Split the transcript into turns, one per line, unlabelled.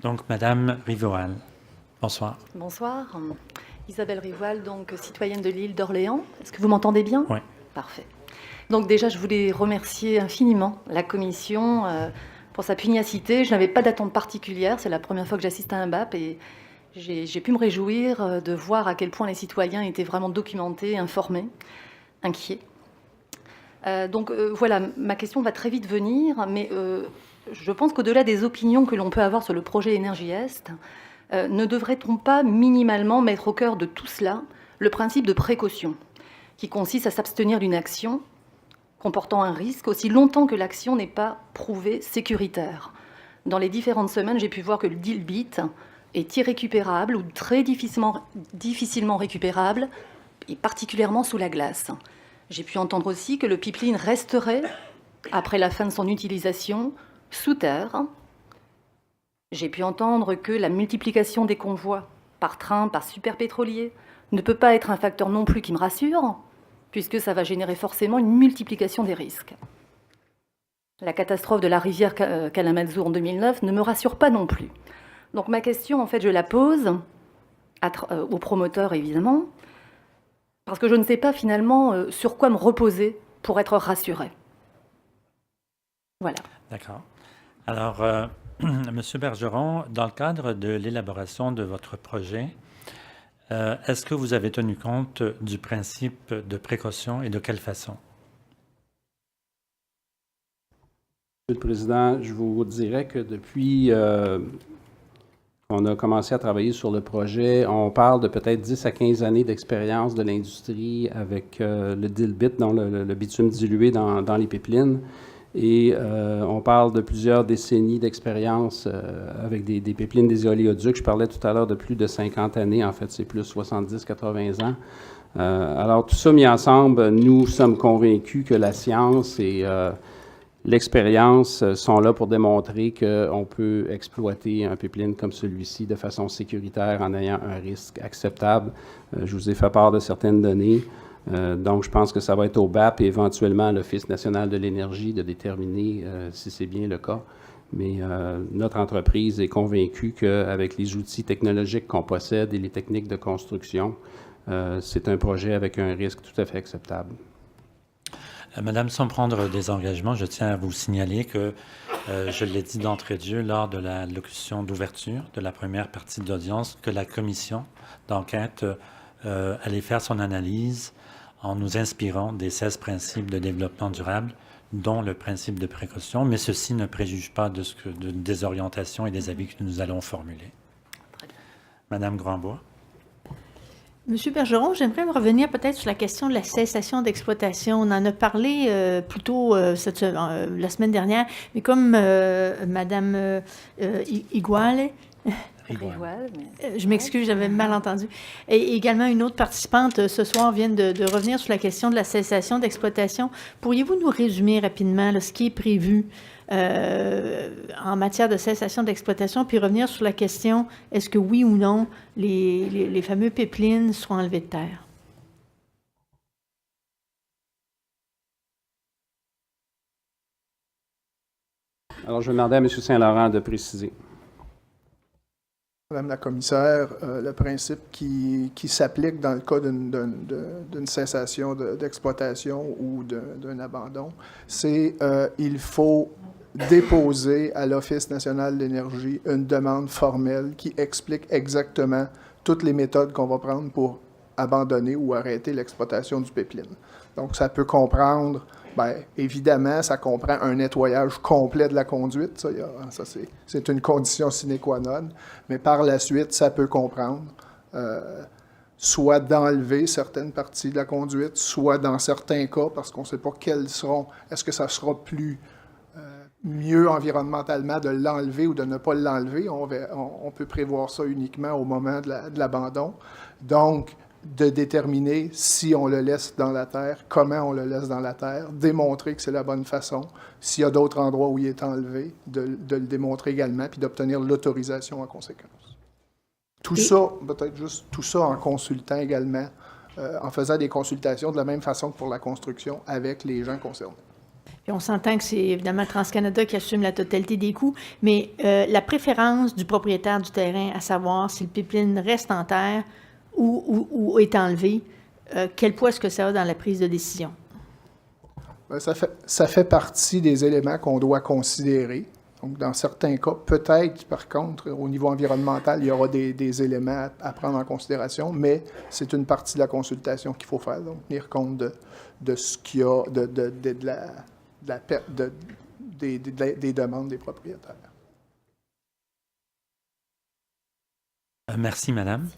Donc, Madame Rivoal, bonsoir.
Bonsoir. Isabelle Rivoal, donc citoyenne de l'île d'Orléans. Est-ce que vous m'entendez bien?
Oui.
Parfait. Donc déjà, je voulais remercier infiniment la Commission pour sa pugnacité. Je n'avais pas d'attente particulière. C'est la première fois que j'assiste à un BAP et j'ai pu me réjouir de voir à quel point les citoyens étaient vraiment documentés, informés, inquiets. Voilà, ma question va très vite venir, mais je pense qu'au-delà des opinions que l'on peut avoir sur le projet Énergie Est, ne devrait-on pas minimalement mettre au cœur de tout cela le principe de précaution, qui consiste à s'abstenir d'une action comportant un risque aussi longtemps que l'action n'est pas prouvée sécuritaire. Dans les différentes semaines, j'ai pu voir que le dilbit est irrécupérable ou très difficilement récupérable, et particulièrement sous la glace. J'ai pu entendre aussi que le pipeline resterait, après la fin de son utilisation, sous terre. J'ai pu entendre que la multiplication des convois par train, par superpétrolier, ne peut pas être un facteur non plus qui me rassure, puisque ça va générer forcément une multiplication des risques. La catastrophe de la rivière Kalamazoo en 2009 ne me rassure pas non plus. Donc ma question, en fait, je la pose aux promoteurs, évidemment, parce que je ne sais pas finalement sur quoi me reposer pour être rassurée. Voilà.
D'accord. Alors, Monsieur Bergeron, dans le cadre de l'élaboration de votre projet, est-ce que vous avez tenu compte du principe de précaution et de quelle façon?
Monsieur le Président, je vous dirais que depuis qu'on a commencé à travailler sur le projet, on parle de peut-être 10 à 15 années d'expérience de l'industrie avec le dilbit, donc le bitume dilué dans les pipelines. Et on parle de plusieurs décennies d'expérience avec des pipelines, des oléoducs. Je parlais tout à l'heure de plus de 50 années. En fait, c'est plus 70-80 ans. Alors, tout ça mis ensemble, nous sommes convaincus que la science et l'expérience sont là pour démontrer qu'on peut exploiter un pipeline comme celui-ci de façon sécuritaire en ayant un risque acceptable. Je vous ai fait part de certaines données. Donc, je pense que ça va être au BAP et éventuellement à l'Office national de l'énergie de déterminer si c'est bien le cas. Mais notre entreprise est convaincue qu'avec les outils technologiques qu'on possède et les techniques de construction, c'est un projet avec un risque tout à fait acceptable.
Madame, sans prendre des engagements, je tiens à vous signaler que, je l'ai dit d'entrée de jeu lors de la locution d'ouverture de la première partie de l'audience, que la commission d'enquête allait faire son analyse en nous inspirant des 16 principes de développement durable, dont le principe de précaution, mais ceci ne préjuge pas des orientations et des avis que nous allons formuler. Madame Grandbois.
Monsieur Bergeron, j'aimerais me revenir peut-être sur la question de la cessation d'exploitation. On en a parlé plus tôt la semaine dernière, mais comme Madame Iguale, je m'excuse, j'avais mal entendu. Et également, une autre participante ce soir vient de revenir sur la question de la cessation d'exploitation. Pourriez-vous nous résumer rapidement là, ce qui est prévu en matière de cessation d'exploitation, puis revenir sur la question, est-ce que oui ou non, les fameux pipelines seront enlevés de terre?
Alors, je vais demander à M. Saint-Laurent de préciser.
Madame la commissaire, le principe qui s'applique dans le cas d'une cessation d'exploitation ou d'un abandon, c'est il faut déposer à l'Office national de l'énergie une demande formelle qui explique exactement toutes les méthodes qu'on va prendre pour abandonner ou arrêter l'exploitation du pipeline. Donc, ça peut comprendre... Bien, évidemment, ça comprend un nettoyage complet de la conduite. Ça c'est une condition sine qua non. Mais par la suite, ça peut comprendre soit d'enlever certaines parties de la conduite, soit dans certains cas, parce qu'on ne sait pas quels seront... Est-ce que ça sera mieux environnementalement de l'enlever ou de ne pas l'enlever? On peut prévoir ça uniquement au moment de l'abandon. Donc, de déterminer si on le laisse dans la terre, comment on le laisse dans la terre, démontrer que c'est la bonne façon. S'il y a d'autres endroits où il est enlevé, de le démontrer également, puis d'obtenir l'autorisation en conséquence. Tout ça, peut-être juste tout ça en consultant également, en faisant des consultations de la même façon que pour la construction avec les gens concernés.
Puis on s'entend que c'est évidemment TransCanada qui assume la totalité des coûts, mais la préférence du propriétaire du terrain, à savoir si le pipeline reste en terre ou est enlevé, quel poids est-ce que ça a dans la prise de décision?
Ben, ça fait partie des éléments qu'on doit considérer. Donc, dans certains cas, peut-être, par contre, au niveau environnemental, il y aura des éléments à prendre en considération, mais c'est une partie de la consultation qu'il faut faire, donc tenir compte de ce qu'il y a, des demandes des propriétaires.
Merci, madame.